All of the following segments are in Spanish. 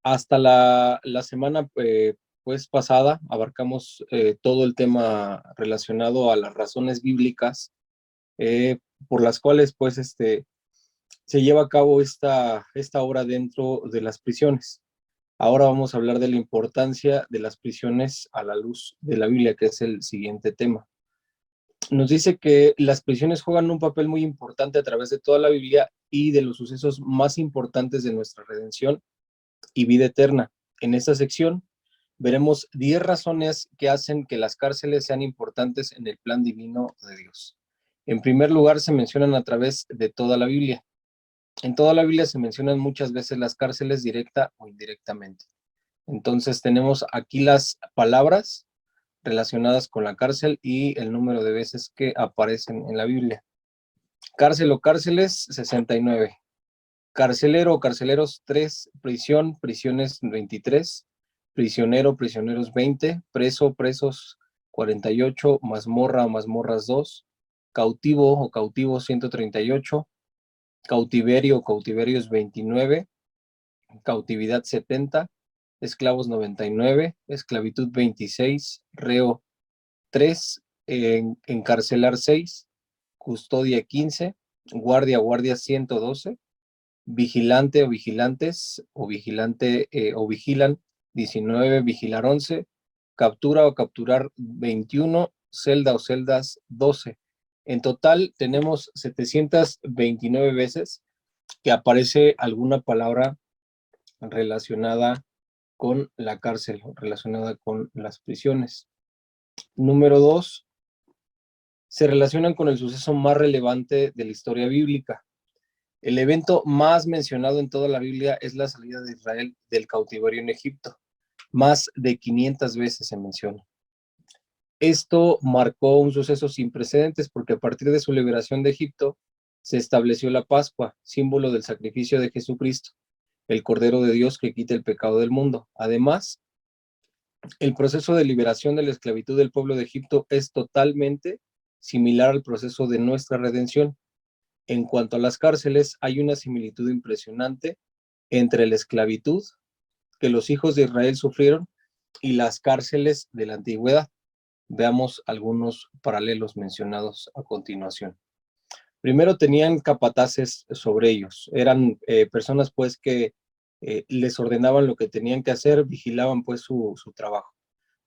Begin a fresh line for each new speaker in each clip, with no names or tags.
Hasta la semana pues pasada abarcamos todo el tema relacionado a las razones bíblicas eh, por las cuales pues se lleva a cabo esta obra dentro de las prisiones. Ahora vamos a hablar de la importancia de las prisiones a la luz de la Biblia, que es el siguiente tema. Nos dice que las prisiones juegan un papel muy importante a través de toda la Biblia y de los sucesos más importantes de nuestra redención y vida eterna. En esta sección veremos 10 razones que hacen que las cárceles sean importantes en el plan divino de Dios. En primer lugar, se mencionan a través de toda la Biblia. En toda la Biblia se mencionan muchas veces las cárceles directa o indirectamente. Entonces tenemos aquí las palabras relacionadas con la cárcel y el número de veces que aparecen en la Biblia. Cárcel o cárceles, 69. Carcelero o carceleros, 3. Prisión, prisiones, 23. Prisionero, prisioneros, 20. Preso, presos, 48. Mazmorra o mazmorras, 2. Cautivo o cautivos, 138. Cautiverio o cautiverios, 29. Cautividad, 70. Esclavos, 99. Esclavitud, 26. Reo, 3. Encarcelar, 6. Custodia, 15. Guardia, guardia, 112. Vigilante o vigilantes o vigilante o vigilan, 19. Vigilar, 11. Captura o capturar, 21. Celda o celdas, 12. En total tenemos 729 veces que aparece alguna palabra relacionada con la cárcel, relacionada con las prisiones. Número 2, se relacionan con el suceso más relevante de la historia bíblica. El evento más mencionado en toda la Biblia es la salida de Israel del cautiverio en Egipto. Más de 500 veces se menciona. Esto marcó un suceso sin precedentes porque a partir de su liberación de Egipto se estableció la Pascua, símbolo del sacrificio de Jesucristo, el Cordero de Dios que quita el pecado del mundo. Además, el proceso de liberación de la esclavitud del pueblo de Egipto es totalmente similar al proceso de nuestra redención. En cuanto a las cárceles, hay una similitud impresionante entre la esclavitud que los hijos de Israel sufrieron y las cárceles de la antigüedad. Veamos algunos paralelos mencionados a continuación. Primero, tenían capataces sobre ellos. Eran personas pues que les ordenaban lo que tenían que hacer, vigilaban pues su trabajo.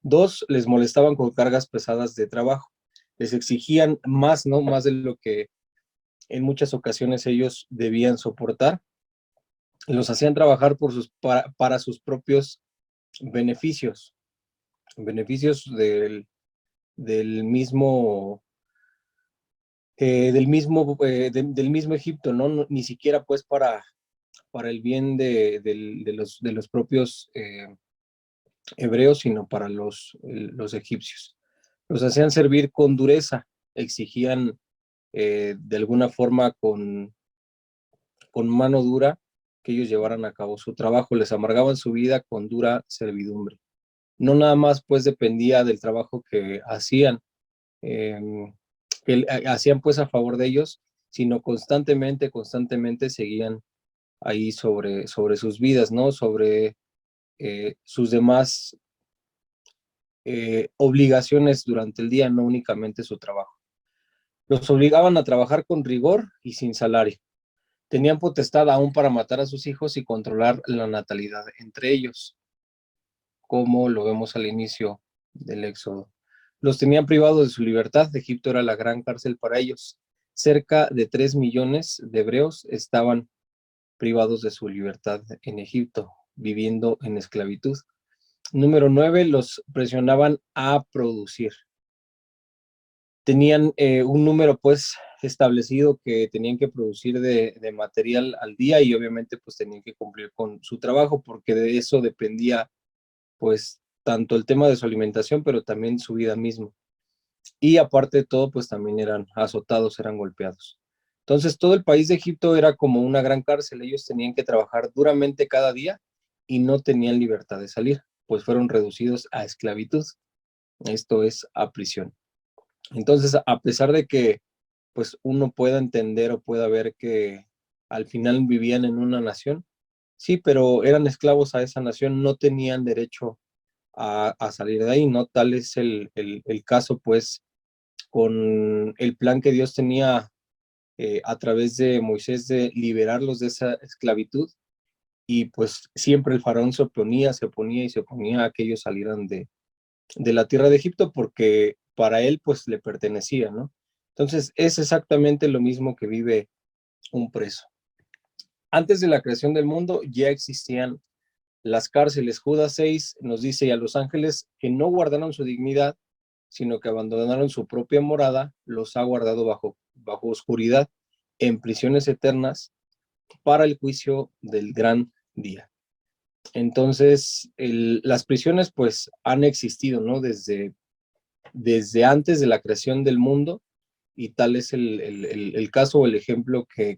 2, les molestaban con cargas pesadas de trabajo. Les exigían más, ¿no? Más de lo que en muchas ocasiones ellos debían soportar. Los hacían trabajar para sus propios beneficios, beneficios del mismo, del mismo Egipto, ¿no? Ni siquiera pues para el bien de los propios hebreos, sino para los egipcios. Los hacían servir con dureza, exigían de alguna forma con mano dura que ellos llevaran a cabo su trabajo, les amargaban su vida con dura servidumbre. No nada más pues dependía del trabajo que hacían, eh, hacían pues a favor de ellos, sino constantemente seguían ahí sobre sus vidas, ¿no? Sobre sus demás obligaciones durante el día, no únicamente su trabajo. Los obligaban a trabajar con rigor y sin salario. Tenían potestad aún para matar a sus hijos y controlar la natalidad entre ellos, como lo vemos al inicio del Éxodo. Los tenían privados de su libertad. Egipto era la gran cárcel para ellos. Cerca de 3 millones de hebreos estaban privados de su libertad en Egipto, viviendo en esclavitud. Número 9, los presionaban a producir. Tenían un número pues establecido que tenían que producir de material al día y obviamente pues tenían que cumplir con su trabajo porque de eso dependía pues tanto el tema de su alimentación pero también su vida misma. Y aparte de todo pues también eran azotados, eran golpeados. Entonces todo el país de Egipto era como una gran cárcel, ellos tenían que trabajar duramente cada día y no tenían libertad de salir, pues fueron reducidos a esclavitud, esto es a prisión. Entonces, a pesar de que pues uno pueda entender o pueda ver que al final vivían en una nación, Sí, pero eran esclavos a esa nación, no tenían derecho a salir de ahí, ¿no? Tal es el caso, pues, con el plan que Dios tenía a través de Moisés de liberarlos de esa esclavitud, y pues siempre el faraón se oponía y se oponía a que ellos salieran de la tierra de Egipto porque para él pues le pertenecía, ¿no? Entonces es exactamente lo mismo que vive un preso. Antes de la creación del mundo ya existían las cárceles. Judas 6 nos dice: y a los ángeles que no guardaron su dignidad, sino que abandonaron su propia morada, los ha guardado bajo oscuridad, en prisiones eternas, para el juicio del gran día. Entonces, las prisiones pues han existido, ¿no? Desde antes de la creación del mundo, y tal es el caso o el ejemplo que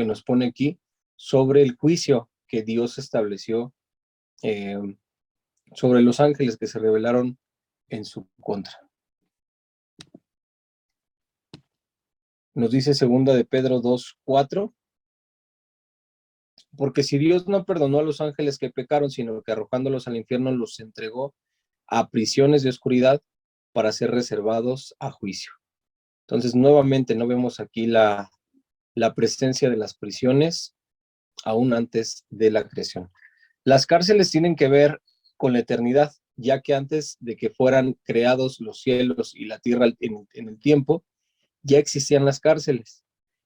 nos pone aquí sobre el juicio que Dios estableció eh, sobre los ángeles que se rebelaron en su contra. Nos dice segunda de Pedro 2:4: porque si Dios no perdonó a los ángeles que pecaron, sino que arrojándolos al infierno los entregó a prisiones de oscuridad para ser reservados a juicio. Entonces, nuevamente, no vemos aquí la presencia de las prisiones aún antes de la creación. Las cárceles tienen que ver con la eternidad, ya que antes de que fueran creados los cielos y la tierra en el tiempo, ya existían las cárceles.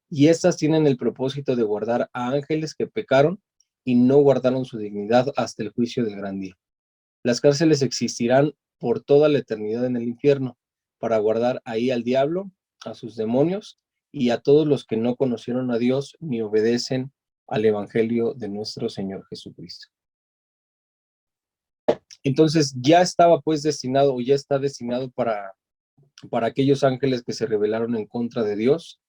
Y estas tienen el propósito de guardar a ángeles que pecaron y no guardaron su dignidad hasta el juicio del gran día. Las cárceles existirán por toda la eternidad en el infierno, para guardar ahí al diablo, a sus demonios y a todos los que no conocieron a Dios ni obedecen al evangelio de nuestro Señor Jesucristo. Entonces ya estaba pues destinado, o ya está destinado para aquellos ángeles que se rebelaron en contra de Dios,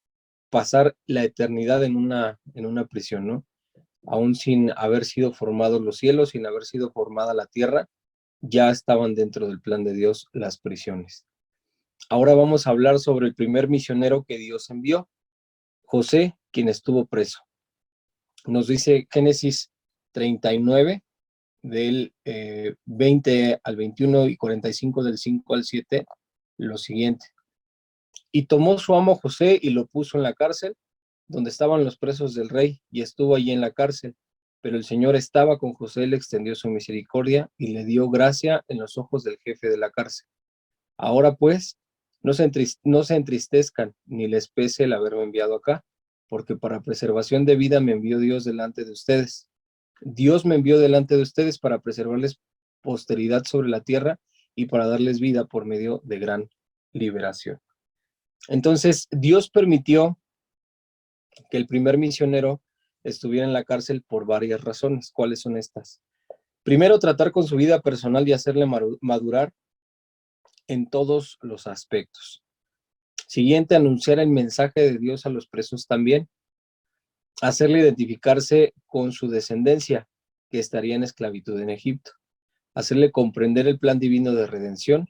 pasar la eternidad en una prisión, ¿no? Aún sin haber sido formados los cielos, sin haber sido formada la tierra, ya estaban dentro del plan de Dios las prisiones. Ahora vamos a hablar sobre el primer misionero que Dios envió, José, quien estuvo preso. Nos dice Génesis 39, del 20 al 21 y 45 del 5 al 7, lo siguiente: y tomó su amo José y lo puso en la cárcel, donde estaban los presos del rey, y estuvo allí en la cárcel. Pero el Señor estaba con José, le extendió su misericordia y le dio gracia en los ojos del jefe de la cárcel. Ahora pues, no se entristezcan, ni les pese el haberme enviado acá, porque para preservación de vida me envió Dios delante de ustedes. Dios me envió delante de ustedes para preservarles posteridad sobre la tierra y para darles vida por medio de gran liberación. Entonces, Dios permitió que el primer misionero estuviera en la cárcel por varias razones. ¿Cuáles son estas? Primero, tratar con su vida personal y hacerle madurar en todos los aspectos. Siguiente, anunciar el mensaje de Dios a los presos también. Hacerle identificarse con su descendencia, que estaría en esclavitud en Egipto. Hacerle comprender el plan divino de redención.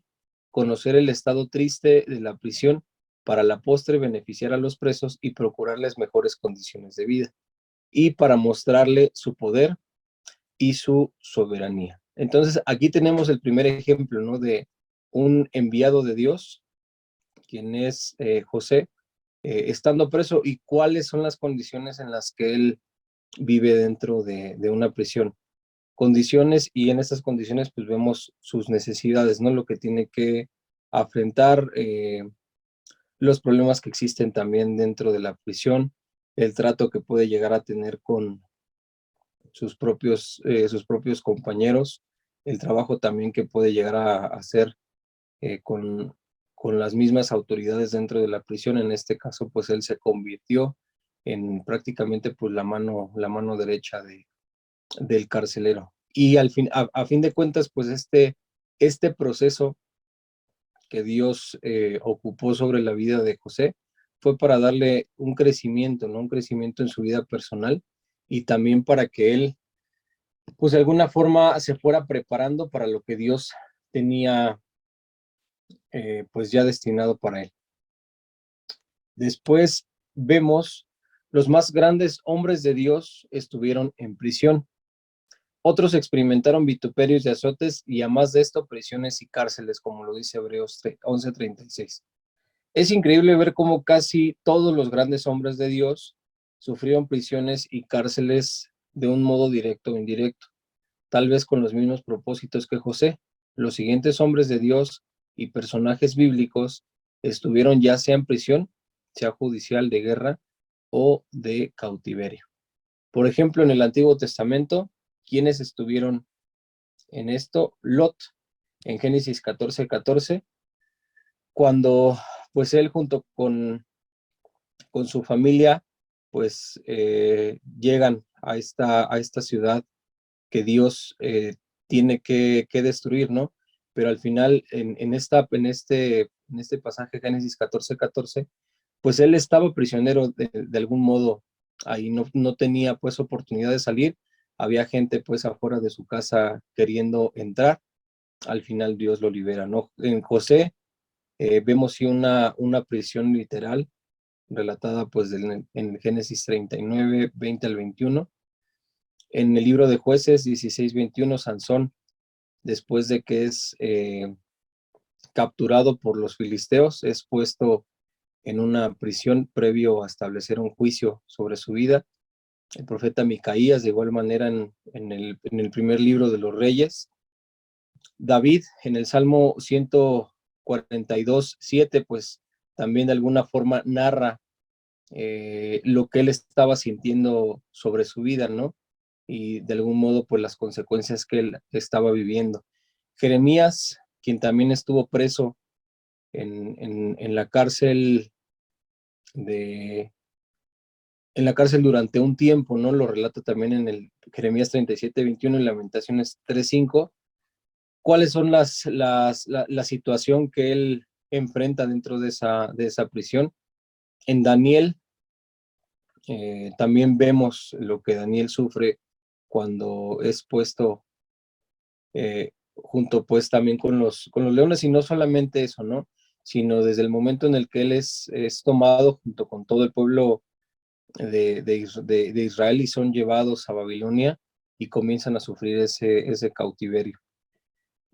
Conocer el estado triste de la prisión para la postre beneficiar a los presos y procurarles mejores condiciones de vida. Y para mostrarle su poder y su soberanía. Entonces, aquí tenemos el primer ejemplo, ¿no? De un enviado de Dios, quien es José, estando preso, y cuáles son las condiciones en las que él vive dentro de una prisión. Condiciones, y en estas condiciones pues vemos sus necesidades, ¿no? Lo que tiene que afrontar, los problemas que existen también dentro de la prisión, el trato que puede llegar a tener con sus propios compañeros, el trabajo también que puede llegar a hacer con las mismas autoridades dentro de la prisión. En este caso, pues él se convirtió en prácticamente pues la mano derecha del carcelero. Y a fin de cuentas, pues este proceso que Dios ocupó sobre la vida de José fue para darle un crecimiento, ¿no? Un crecimiento en su vida personal, y también para que él, pues de alguna forma, se fuera preparando para lo que Dios tenía, pues ya destinado para él. Después vemos los más grandes hombres de Dios estuvieron en prisión. Otros experimentaron vituperios y azotes y a más de esto prisiones y cárceles, como lo dice Hebreos 11:36. Es increíble ver cómo casi todos los grandes hombres de Dios sufrieron prisiones y cárceles de un modo directo o indirecto, tal vez con los mismos propósitos que José. Los siguientes hombres de Dios y personajes bíblicos estuvieron ya sea en prisión, sea judicial, de guerra o de cautiverio. Por ejemplo, en el Antiguo Testamento, ¿quiénes estuvieron en esto? Lot, en Génesis 14:14, cuando pues él junto con su familia pues llegan a esta ciudad que Dios tiene que destruir, ¿no? Pero al final, en este pasaje, Génesis 14:14, pues él estaba prisionero de algún modo, ahí no tenía pues oportunidad de salir, había gente pues afuera de su casa queriendo entrar, al final Dios lo libera, ¿no? En José vemos sí una prisión literal, relatada pues en Génesis 39, 20 al 21. En el libro de Jueces 16:21, Sansón, después de que es capturado por los filisteos, es puesto en una prisión previo a establecer un juicio sobre su vida. El profeta Micaías, de igual manera, en el primer libro de los Reyes. David, en el Salmo 142:7, pues también de alguna forma narra lo que él estaba sintiendo sobre su vida, ¿no? Y de algún modo, pues las consecuencias que él estaba viviendo. Jeremías, quien también estuvo preso en la cárcel de, en la cárcel durante un tiempo, ¿no? Lo relata también en el Jeremías 37:21 y Lamentaciones 3:5. ¿Cuáles son la situación que él enfrenta dentro de esa prisión? En Daniel también vemos lo que Daniel sufre cuando es puesto junto pues también con los leones, y no solamente eso, ¿no? Sino desde el momento en el que él es tomado junto con todo el pueblo de Israel y son llevados a Babilonia y comienzan a sufrir ese cautiverio.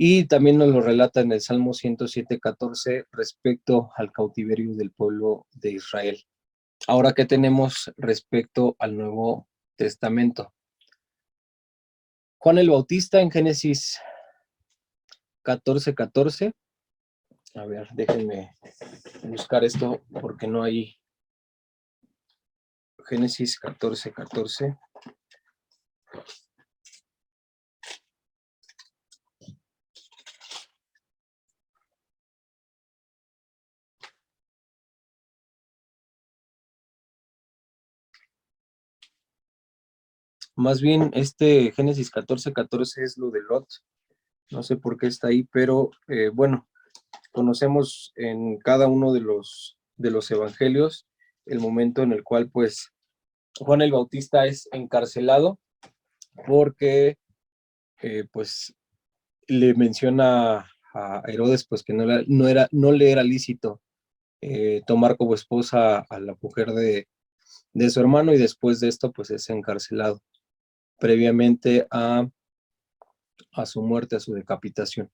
Y también nos lo relata en el Salmo 107:14 respecto al cautiverio del pueblo de Israel. Ahora, ¿qué tenemos respecto al Nuevo Testamento? Juan el Bautista en Génesis 14:14. A ver, déjenme buscar esto porque no hay. Génesis 14:14. Más bien, este Génesis 14:14 es lo de Lot. No sé por qué está ahí, pero bueno, conocemos en cada uno de los evangelios el momento en el cual pues Juan el Bautista es encarcelado porque pues le menciona a Herodes pues que no le era lícito tomar como esposa a la mujer de su hermano, y después de esto pues es encarcelado previamente a su muerte, a su decapitación.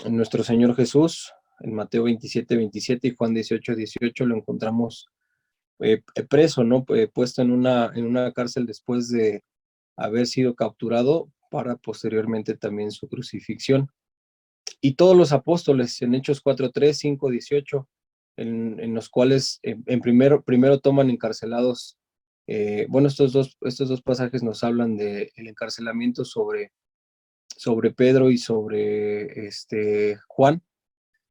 Nuestro Señor Jesús, en Mateo 27:27 y Juan 18:18, lo encontramos preso, ¿no? Puesto en una cárcel después de haber sido capturado para posteriormente también su crucifixión. Y todos los apóstoles en Hechos 4:3, 5:18, en los cuales primero toman encarcelados. Bueno, estos dos pasajes nos hablan del encarcelamiento sobre Pedro y sobre Juan,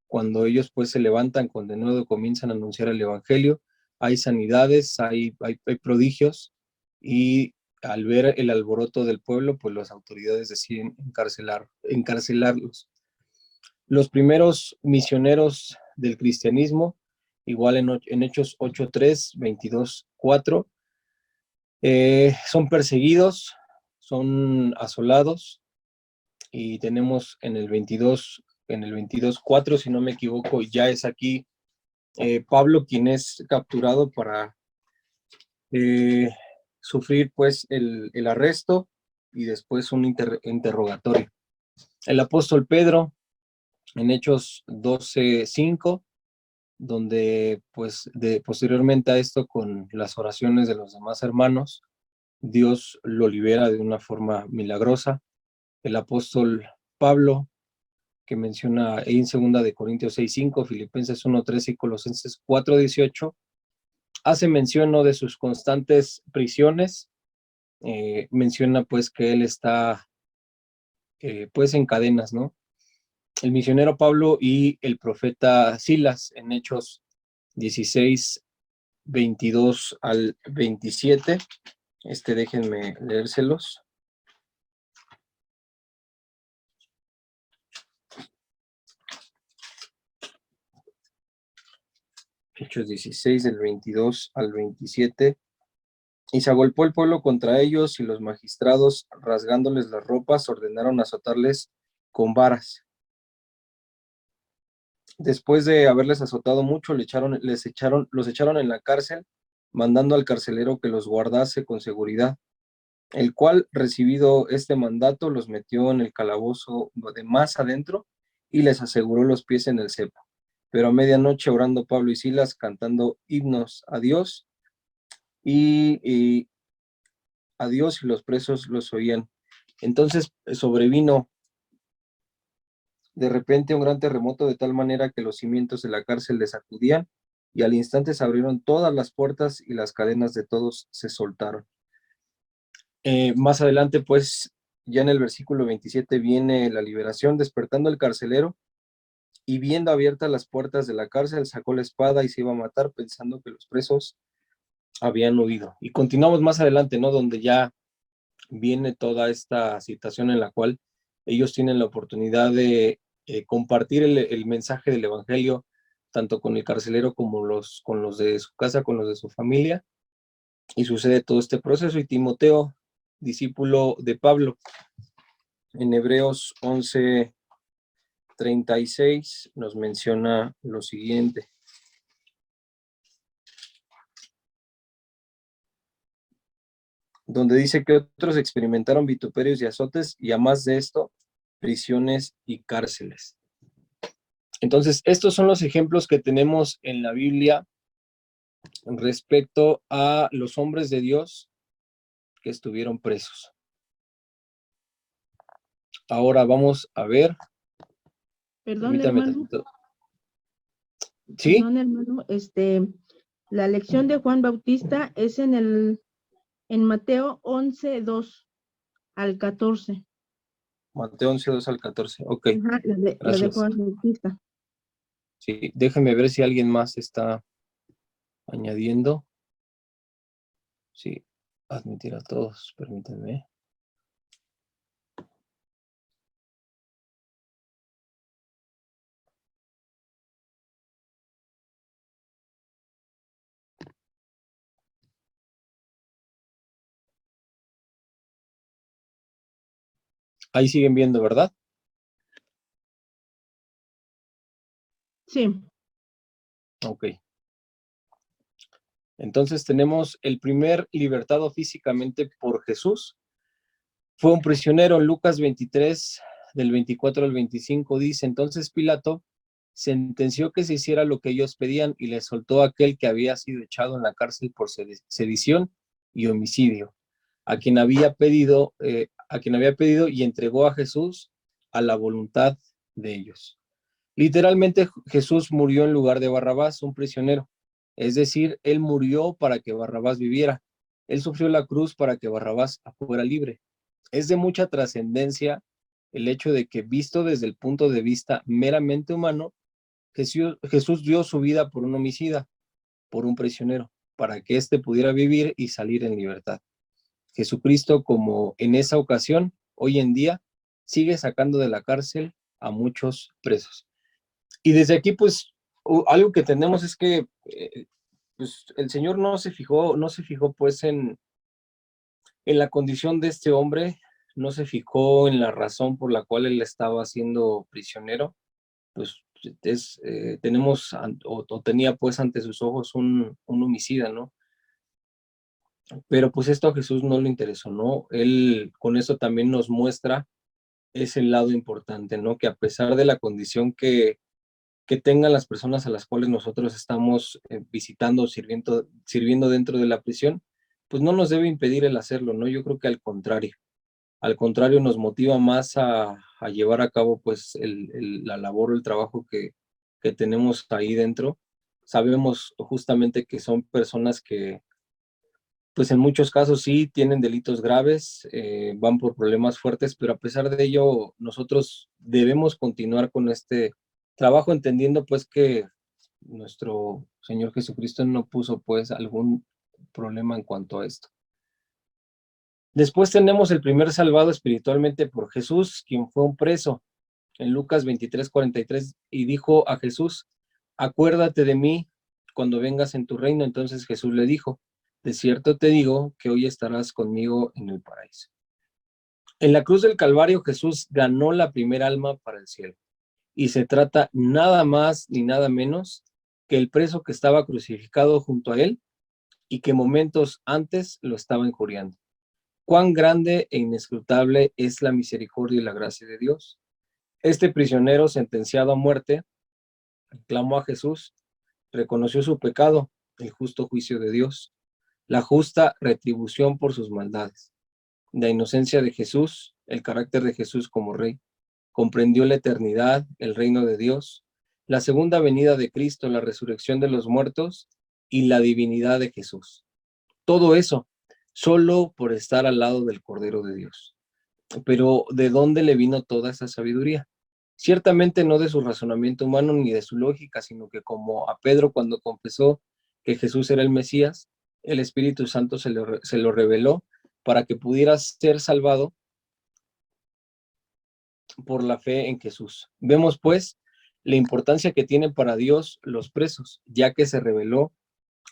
cuando ellos pues se levantan con de nuevo, comienzan a anunciar el evangelio, hay sanidades, hay prodigios, y al ver el alboroto del pueblo, pues las autoridades deciden encarcelarlos. Los primeros misioneros del cristianismo, igual en Hechos 8:3, 22:4, son perseguidos, son asolados, y tenemos en el 22:4, si no me equivoco, ya es aquí Pablo quien es capturado para sufrir pues el arresto, y después un interrogatorio. El apóstol Pedro, en Hechos 12:5, donde pues posteriormente a esto, con las oraciones de los demás hermanos, Dios lo libera de una forma milagrosa. El apóstol Pablo, que menciona en 2 Corintios 6:5, Filipenses 1:13 y Colosenses 4:18, hace mención, ¿no?, de sus constantes prisiones. Menciona pues que él está pues en cadenas, ¿no? El misionero Pablo y el profeta Silas, en Hechos 16:22 al 27. Déjenme leérselos. Hechos 16, del 22 al 27. Y se agolpó el pueblo contra ellos, y los magistrados, rasgándoles las ropas, ordenaron azotarles con varas. Después de haberles azotado mucho, los echaron en la cárcel, mandando al carcelero que los guardase con seguridad, el cual, recibido este mandato, los metió en el calabozo de más adentro y les aseguró los pies en el cepo. Pero a medianoche, orando Pablo y Silas, cantando himnos a Dios, y a Dios, y los presos los oían. Entonces sobrevino de repente un gran terremoto, de tal manera que los cimientos de la cárcel les sacudían, y al instante se abrieron todas las puertas y las cadenas de todos se soltaron. Más adelante, pues, ya en el versículo 27 viene la liberación. Despertando el carcelero y viendo abiertas las puertas de la cárcel, sacó la espada y se iba a matar, pensando que los presos habían huido. Y continuamos más adelante, ¿no?, donde ya viene toda esta situación en la cual ellos tienen la oportunidad de compartir el mensaje del evangelio, tanto con el carcelero como con los de su casa, con los de su familia, y sucede todo este proceso. Y Timoteo, discípulo de Pablo, en Hebreos 11:36 nos menciona lo siguiente, donde dice que otros experimentaron vituperios y azotes, y a más de esto, prisiones y cárceles. Entonces, estos son los ejemplos que tenemos en la Biblia respecto a los hombres de Dios que estuvieron presos. Ahora vamos a ver.
Perdón,
Permítame
hermano.
tantito. ¿Sí?
Perdón, hermano. La lección de Juan Bautista es en Mateo 11:2 al 14.
Mateo 11:2 al 14. Ok,
Ajá, la de
gracias.
Juan Bautista.
Sí, déjenme ver si alguien más está añadiendo. Sí, admitir a todos, permítanme. Ahí siguen viendo, ¿verdad?
Sí.
Ok. Entonces tenemos el primer libertado físicamente por Jesús. Fue un prisionero. En Lucas 23, del 24 al 25, dice: entonces Pilato sentenció que se hiciera lo que ellos pedían, y le soltó a aquel que había sido echado en la cárcel por sedición y homicidio, a quien había pedido, y entregó a Jesús a la voluntad de ellos. Literalmente, Jesús murió en lugar de Barrabás, un prisionero. Es decir, él murió para que Barrabás viviera. Él sufrió la cruz para que Barrabás fuera libre. Es de mucha trascendencia el hecho de que, visto desde el punto de vista meramente humano, Jesús dio su vida por un homicida, por un prisionero, para que éste pudiera vivir y salir en libertad. Jesucristo, como en esa ocasión, hoy en día, sigue sacando de la cárcel a muchos presos. Y desde aquí, pues, algo que tenemos es que pues, el Señor no se fijó pues en la condición de este hombre, no se fijó en la razón por la cual él estaba siendo prisionero. Pues tenemos, o tenía pues ante sus ojos un homicida, ¿no? Pero pues esto a Jesús no le interesó, ¿no? Él con eso también nos muestra ese lado importante, ¿no? Que a pesar de la condición que tengan las personas a las cuales nosotros estamos visitando, sirviendo dentro de la prisión, pues no nos debe impedir el hacerlo, ¿no? Yo creo que al contrario nos motiva más a llevar a cabo pues la labor o el trabajo que tenemos ahí dentro. Sabemos justamente que son personas que pues en muchos casos sí tienen delitos graves, van por problemas fuertes, pero a pesar de ello nosotros debemos continuar con este trabajo entendiendo pues que nuestro Señor Jesucristo no puso pues algún problema en cuanto a esto. Después tenemos el primer salvado espiritualmente por Jesús, quien fue un preso, en Lucas 23:43, y dijo a Jesús, acuérdate de mí cuando vengas en tu reino. Entonces Jesús le dijo, de cierto te digo que hoy estarás conmigo en el paraíso. En la cruz del Calvario Jesús ganó la primera alma para el cielo, y se trata nada más ni nada menos que el preso que estaba crucificado junto a él y que momentos antes lo estaba injuriando. Cuán grande e inescrutable es la misericordia y la gracia de Dios. Este prisionero sentenciado a muerte clamó a Jesús, reconoció su pecado, el justo juicio de Dios, la justa retribución por sus maldades, la inocencia de Jesús, el carácter de Jesús como rey, comprendió la eternidad, el reino de Dios, la segunda venida de Cristo, la resurrección de los muertos y la divinidad de Jesús. Todo eso solo por estar al lado del Cordero de Dios. Pero ¿de dónde le vino toda esa sabiduría? Ciertamente no de su razonamiento humano ni de su lógica, sino que como a Pedro cuando confesó que Jesús era el Mesías, el Espíritu Santo se lo reveló para que pudiera ser salvado por la fe en Jesús. Vemos pues la importancia que tienen para Dios los presos, ya que se reveló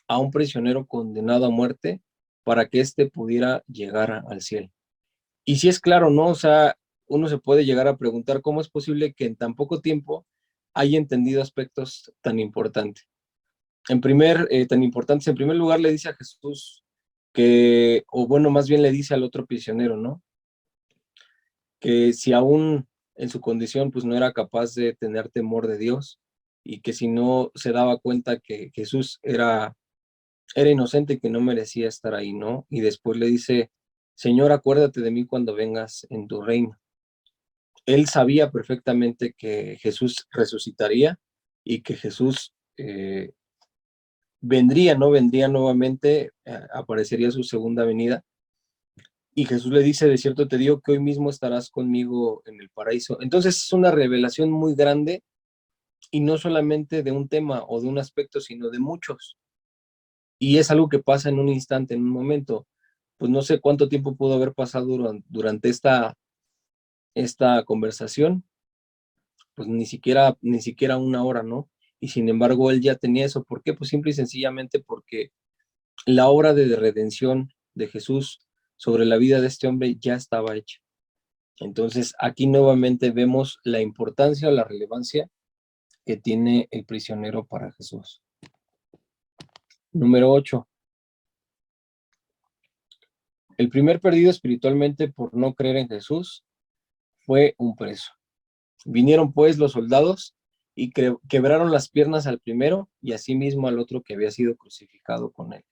a un prisionero condenado a muerte para que éste pudiera llegar al cielo. Y si es claro, ¿no? O sea, uno se puede llegar a preguntar cómo es posible que en tan poco tiempo haya entendido aspectos tan importantes. Tan importantes, en primer lugar le dice a Jesús que, o bueno, más bien le dice al otro prisionero, ¿no? Que si aún en su condición, pues no era capaz de tener temor de Dios y que si no se daba cuenta que Jesús era inocente y que no merecía estar ahí, ¿no? Y después le dice, Señor, acuérdate de mí cuando vengas en tu reino. Él sabía perfectamente que Jesús resucitaría y que Jesús vendría, ¿no? Vendría nuevamente, aparecería su segunda venida. Y Jesús le dice, de cierto te digo que hoy mismo estarás conmigo en el paraíso. Entonces es una revelación muy grande y no solamente de un tema o de un aspecto, sino de muchos. Y es algo que pasa en un instante, en un momento. Pues no sé cuánto tiempo pudo haber pasado durante esta conversación, pues ni siquiera una hora, ¿no? Y sin embargo, él ya tenía eso. ¿Por qué? Pues simple y sencillamente porque la obra de redención de Jesús sobre la vida de este hombre ya estaba hecha. Entonces, aquí nuevamente vemos la importancia o la relevancia que tiene el prisionero para Jesús. Número 8. El primer perdido espiritualmente por no creer en Jesús fue un preso. Vinieron pues los soldados y quebraron las piernas al primero y asimismo al otro que había sido crucificado con él.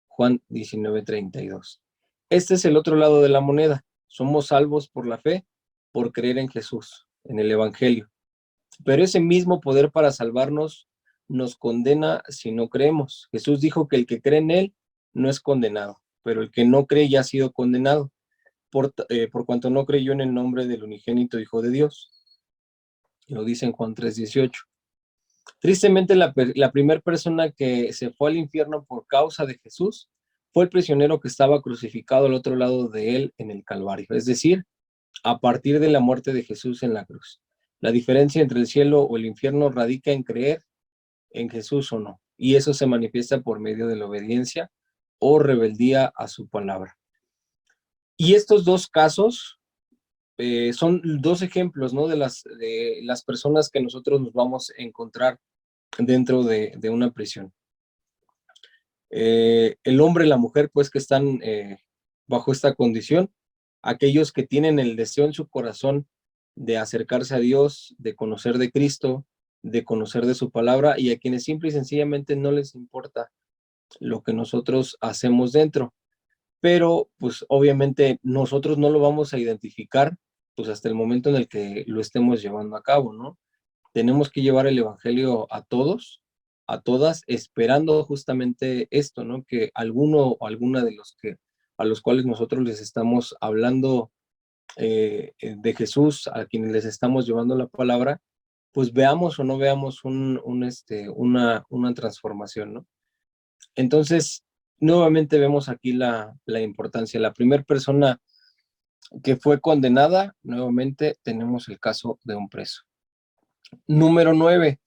Juan 19:32. Este es el otro lado de la moneda. Somos salvos por la fe, por creer en Jesús, en el Evangelio. Pero ese mismo poder para salvarnos nos condena si no creemos. Jesús dijo que el que cree en él no es condenado, pero el que no cree ya ha sido condenado, por cuanto no creyó en el nombre del unigénito Hijo de Dios. Lo dice en Juan 3:18. Tristemente, la primera persona que se fue al infierno por causa de Jesús fue el prisionero que estaba crucificado al otro lado de él en el Calvario, es decir, a partir de la muerte de Jesús en la cruz. La diferencia entre el cielo o el infierno radica en creer en Jesús o no, y eso se manifiesta por medio de la obediencia o rebeldía a su palabra. Y estos dos casos son dos ejemplos, ¿no? De las personas que nosotros nos vamos a encontrar dentro de una prisión. El hombre y la mujer, pues, que están bajo esta condición, aquellos que tienen el deseo en su corazón de acercarse a Dios, de conocer de Cristo, de conocer de su palabra, y a quienes simple y sencillamente no les importa lo que nosotros hacemos dentro. Pero, pues, obviamente nosotros no lo vamos a identificar, pues, hasta el momento en el que lo estemos llevando a cabo, ¿no? Tenemos que llevar el evangelio a todos, a todas, esperando justamente esto, ¿no? Que alguno o alguna de los que a los cuales nosotros les estamos hablando de Jesús, a quienes les estamos llevando la palabra, pues veamos o no veamos una transformación, ¿no? Entonces, nuevamente vemos aquí la importancia. La primera persona que fue condenada, nuevamente tenemos el caso de un preso. Número 9.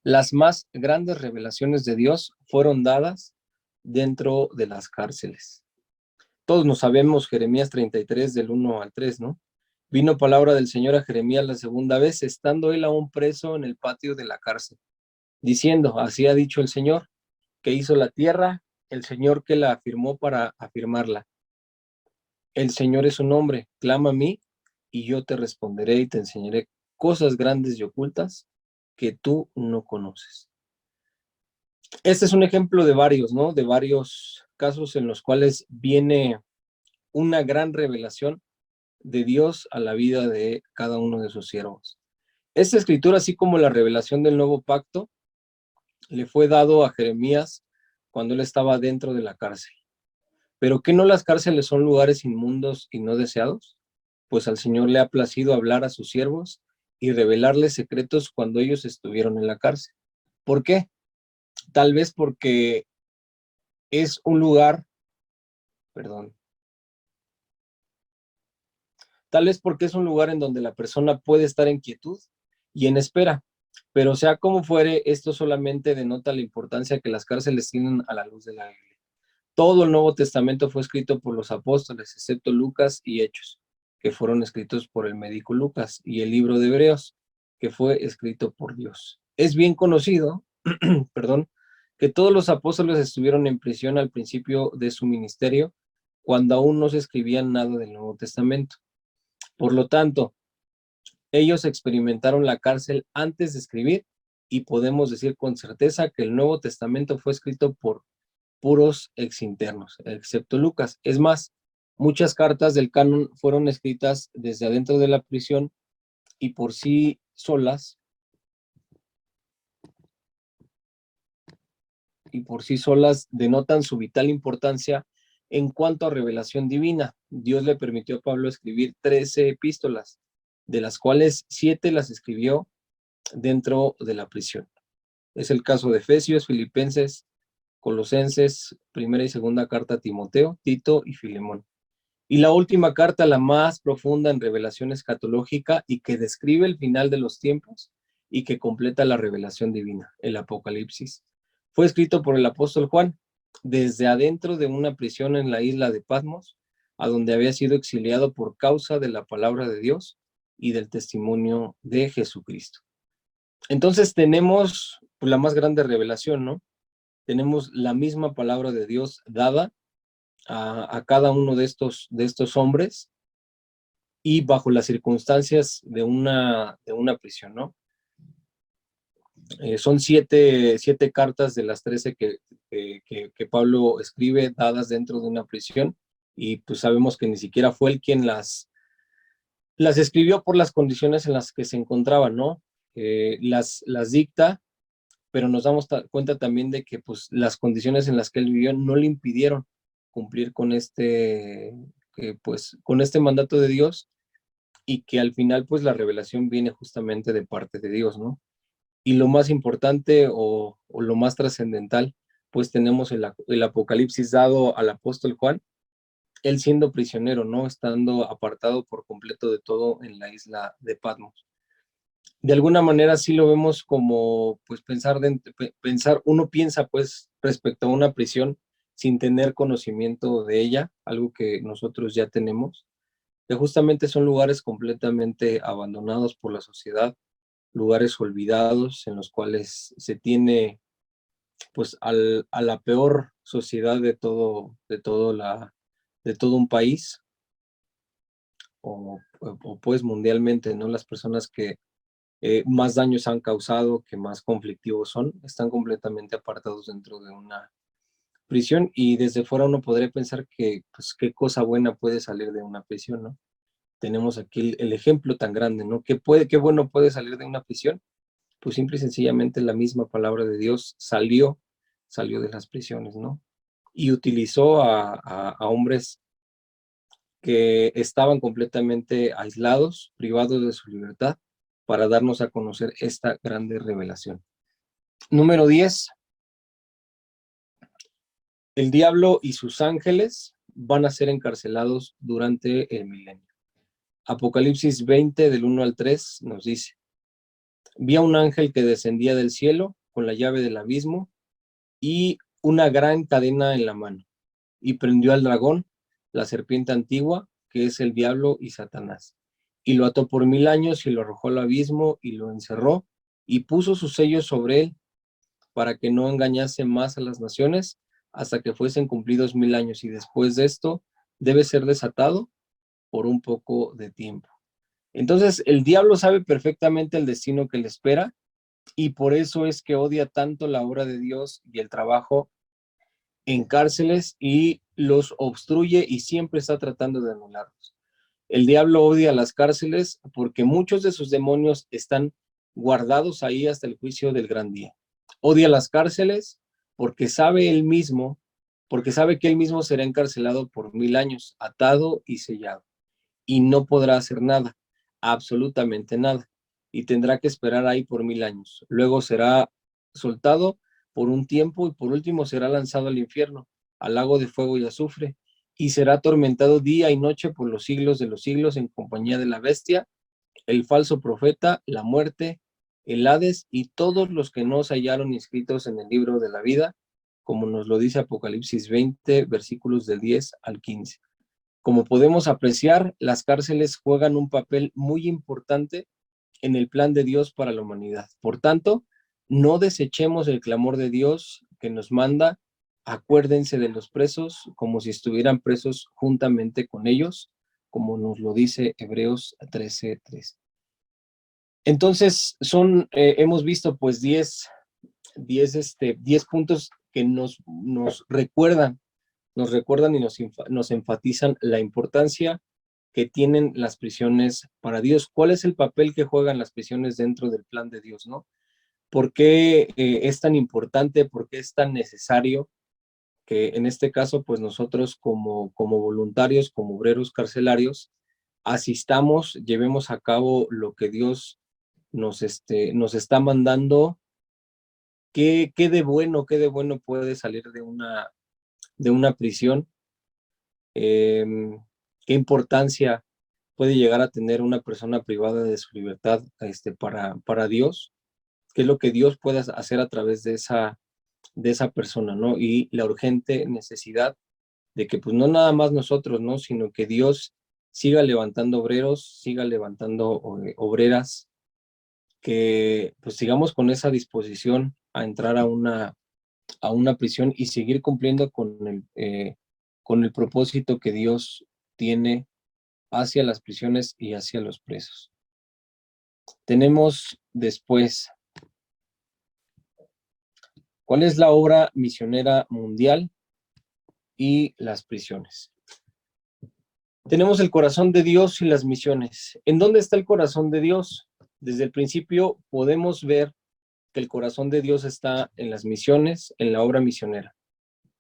Las más grandes revelaciones de Dios fueron dadas dentro de las cárceles. Todos nos sabemos Jeremías 33 del 1 al 3, ¿no? Vino palabra del Señor a Jeremías la segunda vez, estando él aún preso en el patio de la cárcel, diciendo, así ha dicho el Señor, que hizo la tierra, el Señor que la afirmó para afirmarla. El Señor es su nombre, clama a mí y yo te responderé y te enseñaré cosas grandes y ocultas que tú no conoces. Este es un ejemplo de varios, ¿no? De varios casos en los cuales viene una gran revelación de Dios a la vida de cada uno de sus siervos. Esta escritura, así como la revelación del nuevo pacto, le fue dado a Jeremías cuando él estaba dentro de la cárcel. ¿Pero qué no las cárceles son lugares inmundos y no deseados? Pues al Señor le ha placido hablar a sus siervos y revelarles secretos cuando ellos estuvieron en la cárcel. ¿Por qué? Tal vez porque es un lugar, perdón, tal vez porque es un lugar en donde la persona puede estar en quietud y en espera, pero sea como fuere, esto solamente denota la importancia que las cárceles tienen a la luz de la Biblia. Todo el Nuevo Testamento fue escrito por los apóstoles, excepto Lucas y Hechos, que fueron escritos por el médico Lucas, y el libro de Hebreos, que fue escrito por Dios. Es bien conocido, perdón, que todos los apóstoles estuvieron en prisión al principio de su ministerio, cuando aún no se escribía nada del Nuevo Testamento. Por lo tanto, ellos experimentaron la cárcel antes de escribir y podemos decir con certeza que el Nuevo Testamento fue escrito por puros exinternos, excepto Lucas. Es más, muchas cartas del canon fueron escritas desde adentro de la prisión y por sí solas, denotan su vital importancia en cuanto a revelación divina. Dios le permitió a Pablo escribir 13 epístolas, de las cuales 7 las escribió dentro de la prisión. Es el caso de Efesios, Filipenses, Colosenses, primera y segunda carta a Timoteo, Tito y Filemón. Y la última carta, la más profunda en revelación escatológica y que describe el final de los tiempos y que completa la revelación divina, el Apocalipsis. Fue escrito por el apóstol Juan desde adentro de una prisión en la isla de Patmos, a donde había sido exiliado por causa de la palabra de Dios y del testimonio de Jesucristo. Entonces tenemos la más grande revelación, ¿no? Tenemos la misma palabra de Dios dada a cada uno de estos hombres y bajo las circunstancias de una prisión, ¿no? Son siete cartas de las 13 que Pablo escribe dadas dentro de una prisión y pues sabemos que ni siquiera fue él quien las escribió por las condiciones en las que se encontraban, ¿no? Las dicta, pero nos damos cuenta también de que pues las condiciones en las que él vivió no le impidieron cumplir con con este mandato de Dios y que al final pues la revelación viene justamente de parte de Dios, ¿no? Y lo más importante o lo más trascendental, pues tenemos el Apocalipsis dado al apóstol Juan, él siendo prisionero, ¿no? Estando apartado por completo de todo en la isla de Patmos. De alguna manera sí lo vemos como, pues uno piensa pues respecto a una prisión sin tener conocimiento de ella, algo que nosotros ya tenemos, que justamente son lugares completamente abandonados por la sociedad, lugares olvidados en los cuales se tiene pues a la peor sociedad de todo un país o pues mundialmente, ¿no? Las personas que más daños han causado, que más conflictivos son, están completamente apartados dentro de una prisión, y desde fuera uno podría pensar que, pues, qué cosa buena puede salir de una prisión, ¿no? Tenemos aquí el ejemplo tan grande, ¿no? ¿Qué bueno puede salir de una prisión? Pues simple y sencillamente la misma palabra de Dios salió de las prisiones, ¿no? Y utilizó a hombres que estaban completamente aislados, privados de su libertad, para darnos a conocer esta grande revelación. Número 10. El diablo y sus ángeles van a ser encarcelados durante el milenio. Apocalipsis 20, del 1 al 3, nos dice: vi a un ángel que descendía del cielo con la llave del abismo y una gran cadena en la mano, y prendió al dragón, la serpiente antigua, que es el diablo y Satanás, y lo ató por 1000 años y lo arrojó al abismo y lo encerró y puso sus sellos sobre él para que no engañase más a las naciones hasta que fuesen cumplidos 1000 años, y después de esto debe ser desatado por un poco de tiempo. Entonces el diablo sabe perfectamente el destino que le espera, y por eso es que odia tanto la obra de Dios y el trabajo en cárceles, y los obstruye y siempre está tratando de anularlos. El diablo odia las cárceles porque muchos de sus demonios están guardados ahí hasta el juicio del gran día. Odia las cárceles porque sabe que él mismo será encarcelado por 1000 años, atado y sellado, y no podrá hacer nada, absolutamente nada, y tendrá que esperar ahí por 1000 años. Luego será soltado por un tiempo y por último será lanzado al infierno, al lago de fuego y azufre, y será atormentado día y noche por los siglos de los siglos en compañía de la bestia, el falso profeta, la muerte, el Hades y todos los que no se hallaron inscritos en el libro de la vida, como nos lo dice Apocalipsis 20, versículos del 10 al 15. Como podemos apreciar, las cárceles juegan un papel muy importante en el plan de Dios para la humanidad. Por tanto, no desechemos el clamor de Dios que nos manda: acuérdense de los presos como si estuvieran presos juntamente con ellos, como nos lo dice Hebreos 13:3. Entonces, hemos visto pues 10 puntos que nos recuerdan y nos enfatizan la importancia que tienen las prisiones para Dios. ¿Cuál es el papel que juegan las prisiones dentro del plan de Dios, no? ¿Por qué es tan importante? ¿Por qué es tan necesario que en este caso, pues nosotros como voluntarios, como obreros carcelarios, asistamos, llevemos a cabo lo que Dios nos está mandando? ¿Qué de bueno puede salir de una prisión? ¿Qué importancia puede llegar a tener una persona privada de su libertad para Dios? ¿Qué es lo que Dios puede hacer a través de esa persona, ¿no? Y la urgente necesidad de que pues no nada más nosotros, ¿no? Sino que Dios siga levantando obreros, siga levantando obreras, que pues sigamos con esa disposición a entrar a una prisión y seguir cumpliendo con el propósito que Dios tiene hacia las prisiones y hacia los presos. Tenemos después, ¿cuál es la obra misionera mundial y las prisiones? Tenemos el corazón de Dios y las misiones. ¿En dónde está el corazón de Dios? Desde el principio podemos ver que el corazón de Dios está en las misiones, en la obra misionera.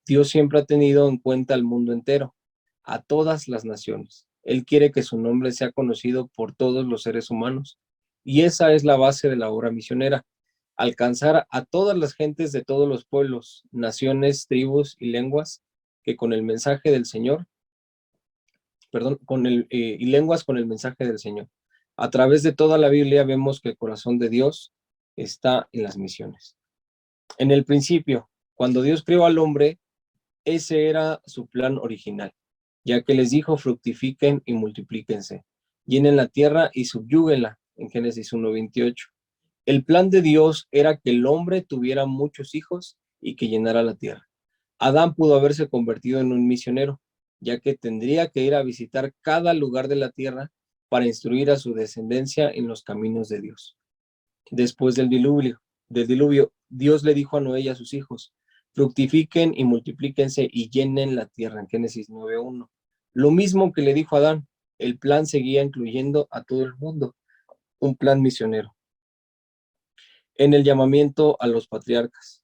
Dios siempre ha tenido en cuenta al mundo entero, a todas las naciones. Él quiere que su nombre sea conocido por todos los seres humanos. Y esa es la base de la obra misionera: alcanzar a todas las gentes de todos los pueblos, naciones, tribus y lenguas, que con el mensaje del Señor, y lenguas con el mensaje del Señor. A través de toda la Biblia vemos que el corazón de Dios está en las misiones. En el principio, cuando Dios creó al hombre, ese era su plan original, ya que les dijo: fructifiquen y multiplíquense, llenen la tierra y subyúguenla, en Génesis 1:28. El plan de Dios era que el hombre tuviera muchos hijos y que llenara la tierra. Adán pudo haberse convertido en un misionero, ya que tendría que ir a visitar cada lugar de la tierra para instruir a su descendencia en los caminos de Dios. Después del diluvio, Dios le dijo a Noé y a sus hijos: fructifiquen y multiplíquense y llenen la tierra, en Génesis 9:1. Lo mismo que le dijo a Adán, el plan seguía incluyendo a todo el mundo, un plan misionero. En el llamamiento a los patriarcas.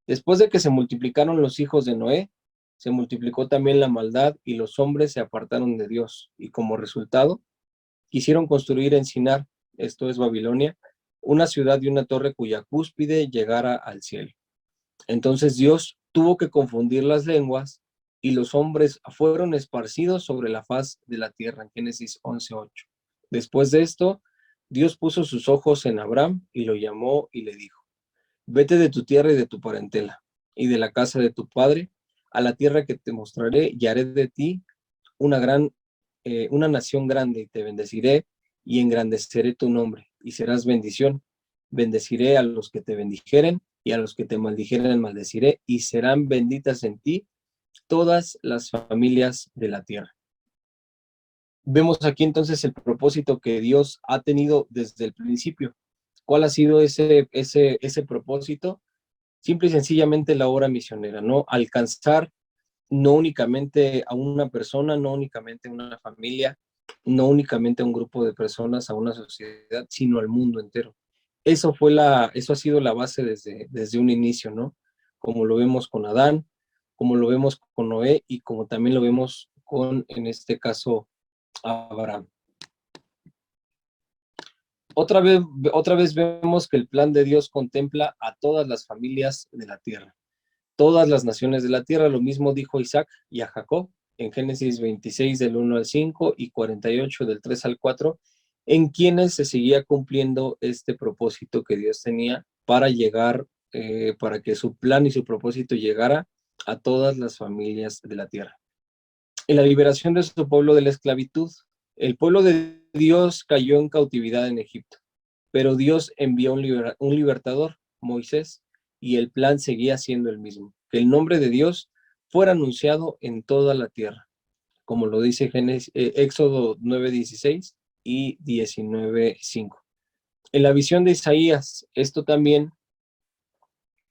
Después de que se multiplicaron los hijos de Noé, se multiplicó también la maldad y los hombres se apartaron de Dios, y como resultado, quisieron construir en Sinar, esto es Babilonia, una ciudad y una torre cuya cúspide llegara al cielo. Entonces Dios tuvo que confundir las lenguas y los hombres fueron esparcidos sobre la faz de la tierra, en Génesis 11:8. Después de esto, Dios puso sus ojos en Abraham y lo llamó y le dijo: vete de tu tierra y de tu parentela y de la casa de tu padre a la tierra que te mostraré, y haré de ti una nación grande, y te bendeciré y engrandeceré tu nombre y serás bendición. Bendeciré a los que te bendijeren y a los que te maldijeren maldeciré, y serán benditas en ti todas las familias de la tierra. Vemos aquí entonces el propósito que Dios ha tenido desde el principio. ¿Cuál ha sido ese propósito? Simple y sencillamente la obra misionera, ¿no? Alcanzar no únicamente a una persona, no únicamente a una familia, no únicamente a un grupo de personas, a una sociedad, sino al mundo entero. Eso ha sido la base desde un inicio, ¿no? Como lo vemos con Adán, como lo vemos con Noé y como también lo vemos con, en este caso, Abraham. Otra vez vemos que el plan de Dios contempla a todas las familias de la tierra, todas las naciones de la tierra. Lo mismo dijo Isaac y a Jacob en Génesis 26 del 1 al 5 y 48 del 3 al 4, en quienes se seguía cumpliendo este propósito que Dios tenía para llegar, para que su plan y su propósito llegara a todas las familias de la tierra. En la liberación de su pueblo de la esclavitud, el pueblo de Dios cayó en cautividad en Egipto, pero Dios envió un libertador, Moisés, y el plan seguía siendo el mismo: que el nombre de Dios fuera anunciado en toda la tierra, como lo dice Éxodo 9:16 y 19:5. En la visión de Isaías, esto también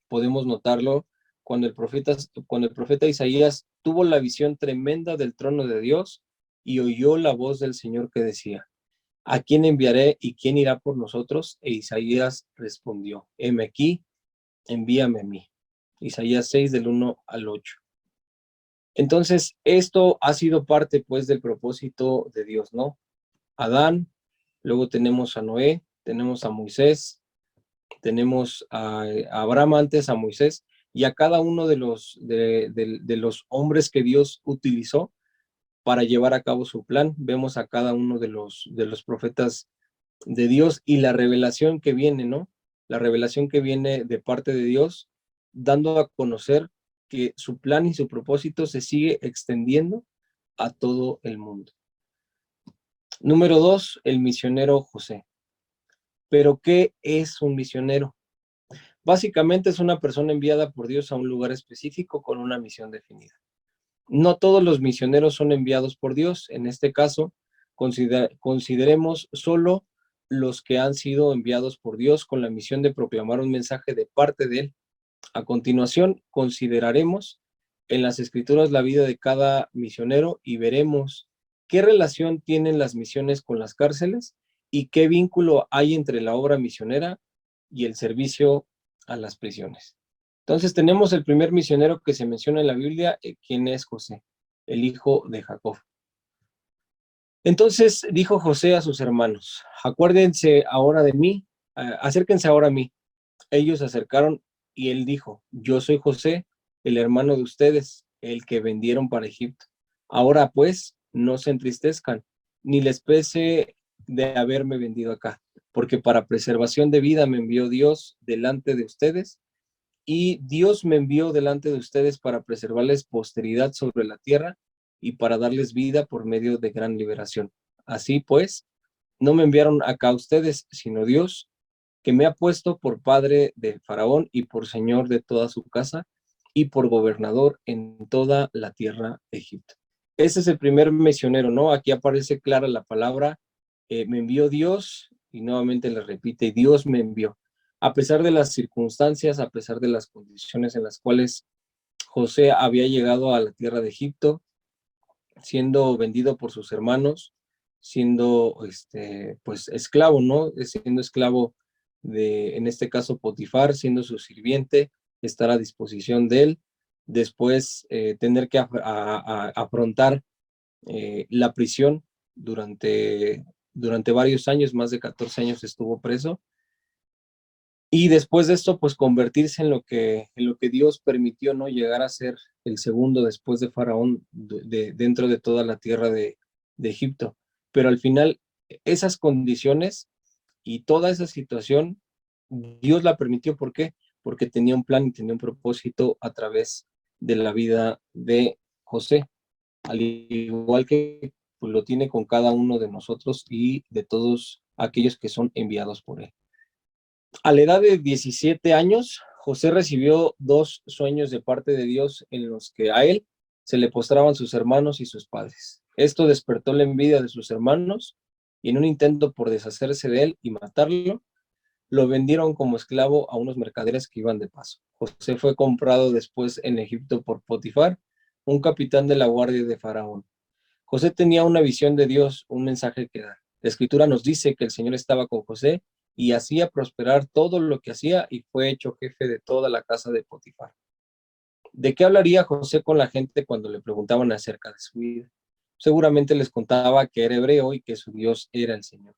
podemos notarlo cuando el profeta Isaías tuvo la visión tremenda del trono de Dios y oyó la voz del Señor que decía: ¿a quién enviaré y quién irá por nosotros? E Isaías respondió: heme aquí, envíame a mí. Isaías 6 del 1 al 8. Entonces, esto ha sido parte pues del propósito de Dios, ¿no? Adán, luego tenemos a Noé, tenemos a Moisés, tenemos a Abraham antes, a Moisés, y a cada uno de los hombres que Dios utilizó para llevar a cabo su plan. Vemos a cada uno de los profetas de Dios y la revelación que viene, ¿no? La revelación que viene de parte de Dios, dando a conocer que su plan y su propósito se sigue extendiendo a todo el mundo. Número 2, el misionero José. ¿Pero qué es un misionero? Básicamente es una persona enviada por Dios a un lugar específico con una misión definida. No todos los misioneros son enviados por Dios. En este caso, consideremos solo los que han sido enviados por Dios con la misión de proclamar un mensaje de parte de Él. A continuación, consideraremos en las Escrituras la vida de cada misionero y veremos qué relación tienen las misiones con las cárceles y qué vínculo hay entre la obra misionera y el servicio a las prisiones. Entonces tenemos el primer misionero que se menciona en la Biblia, quien es José, el hijo de Jacob. Entonces dijo José a sus hermanos: acuérdense ahora de mí, acérquense ahora a mí. Ellos se acercaron y él dijo: yo soy José, el hermano de ustedes, el que vendieron para Egipto. Ahora pues, no se entristezcan, ni les pese de haberme vendido acá, porque para preservación de vida me envió Dios delante de ustedes, y Dios me envió delante de ustedes para preservarles posteridad sobre la tierra y para darles vida por medio de gran liberación. Así pues, no me enviaron acá ustedes, sino Dios, que me ha puesto por padre de Faraón y por señor de toda su casa y por gobernador en toda la tierra de Egipto. Ese es el primer misionero, ¿no? Aquí aparece clara la palabra, me envió Dios, y nuevamente le repite, Dios me envió. A pesar de las circunstancias, a pesar de las condiciones en las cuales José había llegado a la tierra de Egipto, siendo vendido por sus hermanos, siendo pues esclavo, ¿no? Siendo esclavo de, en este caso, Potifar, siendo su sirviente, estar a disposición de él, después tener que afrontar la prisión durante varios años, más de 14 años estuvo preso, y después de esto, pues convertirse en lo que Dios permitió, ¿no? Llegar a ser el segundo después de Faraón dentro de toda la tierra de Egipto. Pero al final, esas condiciones y toda esa situación, Dios la permitió. ¿Por qué? Porque tenía un plan y tenía un propósito a través de la vida de José, al igual que pues, lo tiene con cada uno de nosotros y de todos aquellos que son enviados por él. A la edad de 17 años, José recibió dos sueños de parte de Dios en los que a él se le postraban sus hermanos y sus padres. Esto despertó la envidia de sus hermanos y en un intento por deshacerse de él y matarlo, lo vendieron como esclavo a unos mercaderes que iban de paso. José fue comprado después en Egipto por Potifar, un capitán de la guardia de Faraón. José tenía una visión de Dios, un mensaje que dar. La escritura nos dice que el Señor estaba con José y hacía prosperar todo lo que hacía y fue hecho jefe de toda la casa de Potifar. ¿De qué hablaría José con la gente cuando le preguntaban acerca de su vida? Seguramente les contaba que era hebreo y que su Dios era el Señor.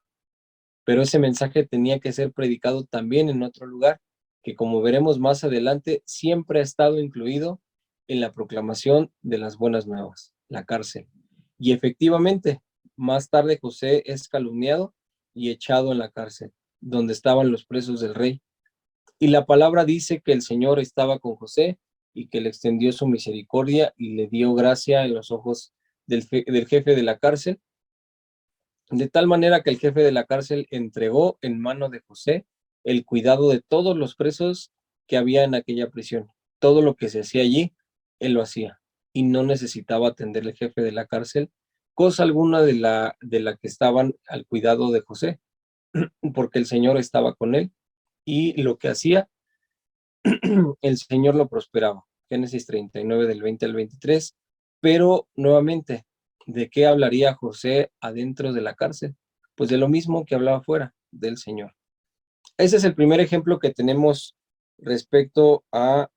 Pero ese mensaje tenía que ser predicado también en otro lugar, que como veremos más adelante, siempre ha estado incluido en la proclamación de las buenas nuevas, la cárcel. Y efectivamente, más tarde José es calumniado y echado en la cárcel, donde estaban los presos del rey. Y la palabra dice que el Señor estaba con José y que le extendió su misericordia y le dio gracia en los ojos del jefe de la cárcel, de tal manera que el jefe de la cárcel entregó en mano de José el cuidado de todos los presos que había en aquella prisión. Todo lo que se hacía allí, él lo hacía y no necesitaba atender el jefe de la cárcel cosa alguna de la que estaban al cuidado de José, porque el Señor estaba con él y lo que hacía, el Señor lo prosperaba. Génesis 39 del 20 al 23. Pero nuevamente, ¿de qué hablaría José adentro de la cárcel? Pues de lo mismo que hablaba fuera, del Señor. Ese es el primer ejemplo que tenemos respecto a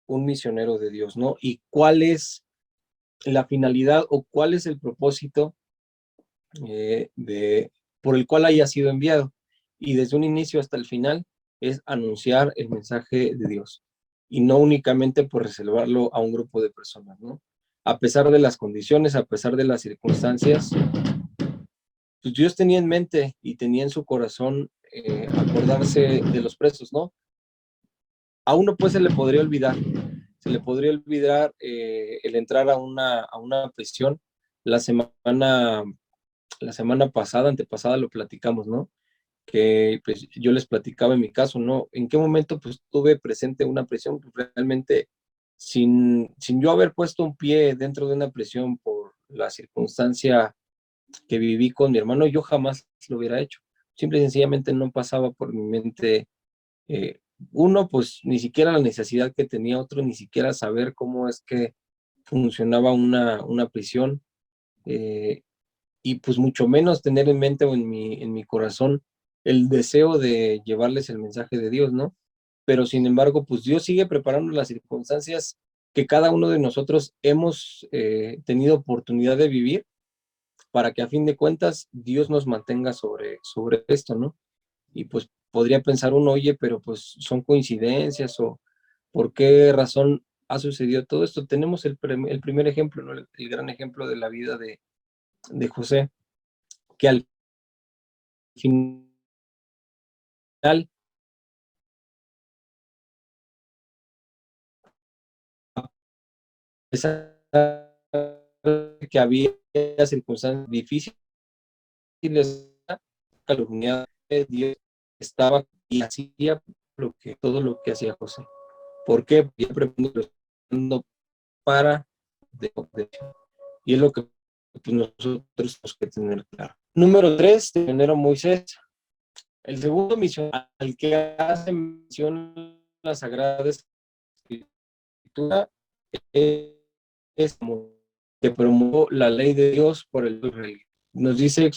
un misionero de Dios, ¿no? Y cuál es la finalidad o cuál es el propósito por el cual haya sido enviado. Y desde un inicio hasta el final es anunciar el mensaje de Dios y no únicamente por reservarlo a un grupo de personas, ¿no? A pesar de las condiciones, a pesar de las circunstancias, pues Dios tenía en mente y tenía en su corazón acordarse de los presos, ¿no? A uno pues se le podría olvidar el entrar a una prisión. La semana, la semana pasada, antepasada, lo platicamos, ¿no? Que pues yo les platicaba en mi caso, ¿no? ¿En qué momento pues tuve presente una prisión? Pues, realmente sin yo haber puesto un pie dentro de una prisión por la circunstancia que viví con mi hermano, yo jamás lo hubiera hecho. Simple y sencillamente no pasaba por mi mente, eh, uno, pues ni siquiera la necesidad que tenía, otro, ni siquiera saber cómo es que funcionaba una prisión, eh, y pues mucho menos tener en mente o en mi corazón el deseo de llevarles el mensaje de Dios, ¿no? Pero sin embargo, pues Dios sigue preparando las circunstancias que cada uno de nosotros hemos tenido oportunidad de vivir para que a fin de cuentas Dios nos mantenga sobre esto, ¿no? Y pues podría pensar uno, oye, pero pues son coincidencias o por qué razón ha sucedido todo esto. Tenemos el primer ejemplo, ¿no? El gran ejemplo de la vida de José, que al final, a pesar de que había circunstancias difíciles, calumniado de Dios, estaba y hacía todo lo que hacía José. ¿Por qué? Porque ya preparando para de, y es lo que pues, nosotros tenemos que tener claro. Número 3, tener a Moisés. El segundo misión al que hace mención la Sagrada Escritura es que promovió la ley de Dios por el Israel. Nos dice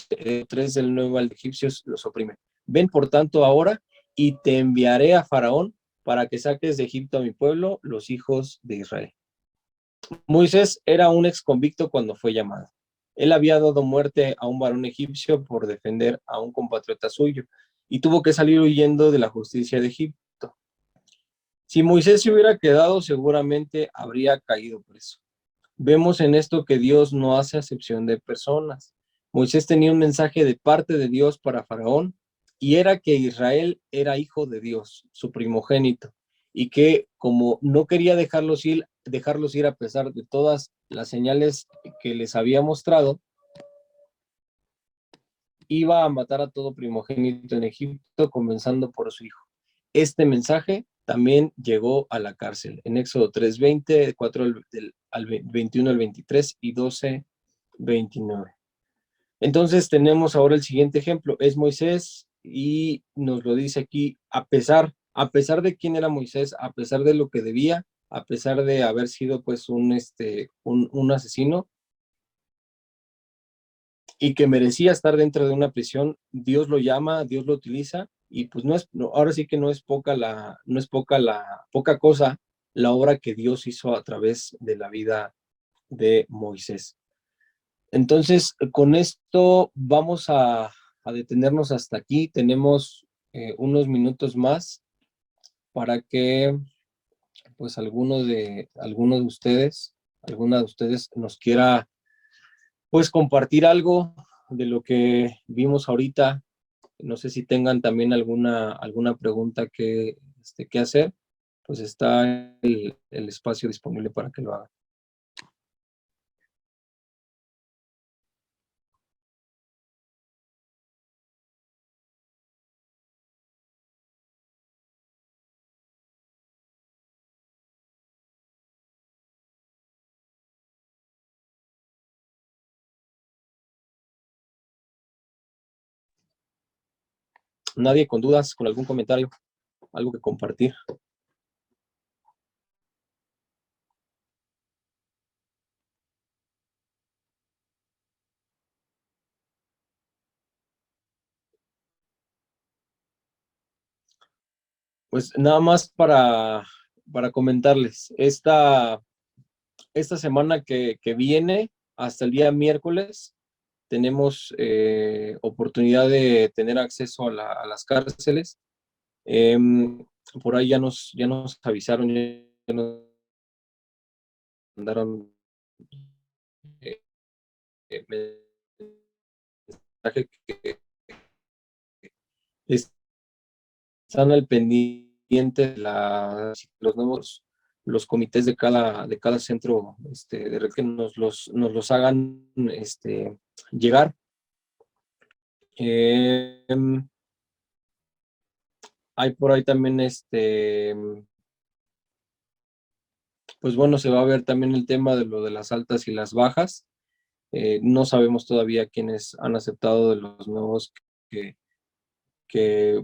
3 del 9 al egipcios los oprime. Ven por tanto ahora y te enviaré a Faraón para que saques de Egipto a mi pueblo, los hijos de Israel. Moisés era un ex convicto cuando fue llamado. Él había dado muerte a un varón egipcio por defender a un compatriota suyo y tuvo que salir huyendo de la justicia de Egipto. Si Moisés se hubiera quedado, seguramente habría caído preso. Vemos en esto que Dios no hace acepción de personas. Moisés tenía un mensaje de parte de Dios para Faraón y era que Israel era hijo de Dios, su primogénito, y que como no quería dejarlos ir a pesar de todas las señales que les había mostrado, iba a matar a todo primogénito en Egipto, comenzando por su hijo. Este mensaje también llegó a la cárcel en Éxodo 3:20, 4 al 21 al 23 y 12:29. Entonces tenemos ahora el siguiente ejemplo, es Moisés y nos lo dice aquí, a pesar de quién era Moisés, a pesar de lo que debía, a pesar de haber sido pues un asesino y que merecía estar dentro de una prisión, Dios lo llama, Dios lo utiliza y pues ahora sí que no es poca cosa la obra que Dios hizo a través de la vida de Moisés. Entonces, con esto vamos a detenernos hasta aquí. Tenemos unos minutos más para que, pues, alguna de ustedes nos quiera, pues, compartir algo de lo que vimos ahorita. No sé si tengan también alguna pregunta que hacer, pues está el espacio disponible para que lo hagan. Nadie con dudas, con algún comentario, algo que compartir. Pues nada más para comentarles, esta semana que viene, hasta el día miércoles, tenemos oportunidad de tener acceso a las cárceles. Por ahí ya nos avisaron, ya nos mandaron eh, mensaje que están al pendiente de los comités de cada centro de que nos los hagan llegar. Eh, Hay por ahí también, pues bueno, se va a ver también el tema de lo de las altas y las bajas. No sabemos todavía quiénes han aceptado de los nuevos que, que,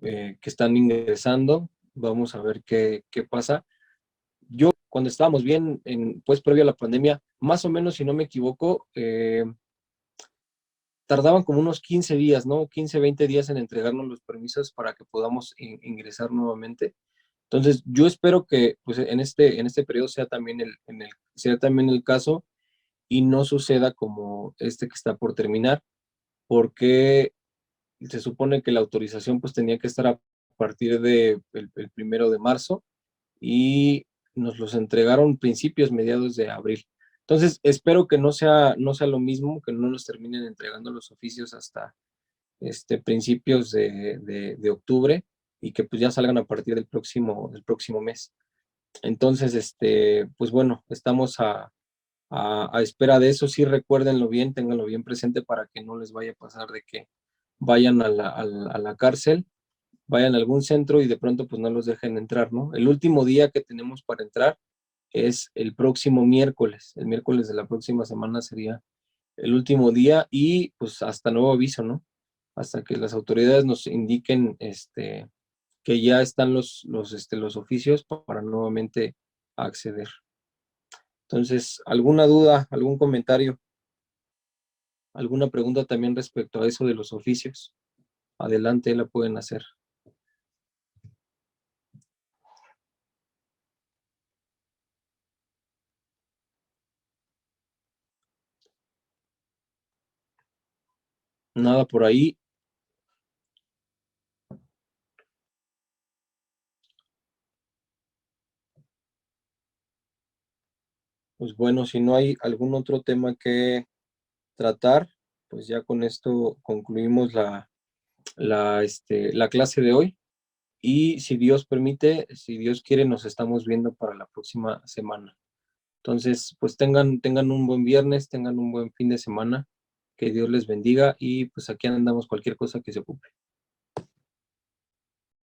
que están ingresando. Vamos a ver qué pasa. Yo, cuando estábamos bien, pues previo a la pandemia, más o menos, si no me equivoco, tardaban como unos 15 días, ¿no? 15, 20 días en entregarnos los permisos para que podamos ingresar nuevamente. Entonces, yo espero que pues, en este periodo sea también el caso y no suceda como este que está por terminar, porque se supone que la autorización pues tenía que estar a partir el 1 de marzo y nos los entregaron mediados de abril. Entonces, espero que no sea lo mismo, que no nos terminen entregando los oficios hasta principios de octubre y que pues ya salgan a partir del próximo mes. Entonces, pues bueno, estamos a espera de eso. Sí, recuérdenlo bien, ténganlo bien presente para que no les vaya a pasar de que vayan a la cárcel. vayan a algún centro y de pronto pues no los dejen entrar, ¿no? El último día que tenemos para entrar es el próximo miércoles. El miércoles de la próxima semana sería el último día y pues hasta nuevo aviso, ¿no? Hasta que las autoridades nos indiquen que ya están los oficios para nuevamente acceder. Entonces, ¿alguna duda, algún comentario, alguna pregunta también respecto a eso de los oficios? Adelante, la pueden hacer. Nada por ahí. Pues bueno, si no hay algún otro tema que tratar, pues ya con esto concluimos la clase de hoy. Y si Dios permite, si Dios quiere, nos estamos viendo para la próxima semana. Entonces, pues tengan un buen viernes, tengan un buen fin de semana, que Dios les bendiga y pues aquí andamos cualquier cosa que se ocupe.